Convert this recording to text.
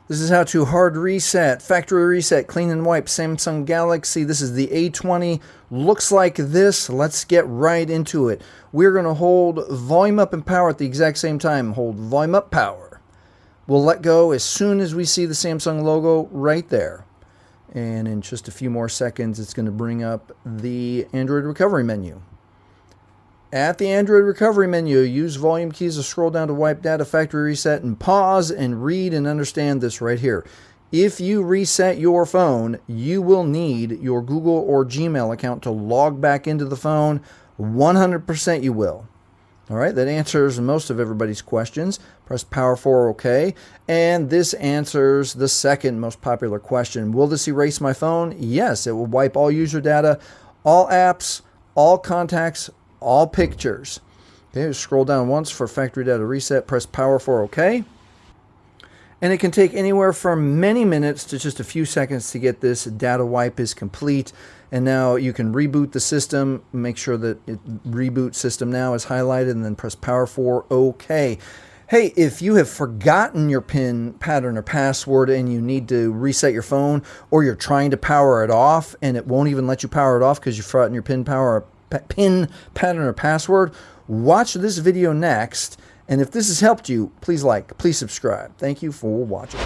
This is how to hard reset, factory reset, clean and wipe Samsung Galaxy. This is the A20. Looks like this. Let's get right into it. We're going to hold volume up and power at the exact same time. Hold volume up, power. We'll let go as soon as we see the Samsung logo right there. And in just a few more seconds, it's going to bring up the Android recovery menu. At the Android recovery menu, use volume keys to scroll down to wipe data, factory reset, and pause and read and understand this right here. If you reset your phone, you will need your Google or Gmail account to log back into the phone. 100% you will. All right, that answers most of everybody's questions. Press power for OK. And this answers the second most popular question. Will this erase my phone? Yes, it will wipe all user data, all apps, all contacts, all pictures. Okay, scroll down once for factory data reset, press power for OK. And it can take anywhere from many minutes to just a few seconds to get this data wipe is complete. And now you can reboot the system, make sure that reboot system now is highlighted, and then press power for OK. Hey, if you have forgotten your PIN, pattern, or password and you need to reset your phone, or you're trying to power it off and it won't even let you power it off because you've forgotten your PIN, pattern, or password, watch this video next. And if this has helped you, please like, please subscribe. Thank you for watching.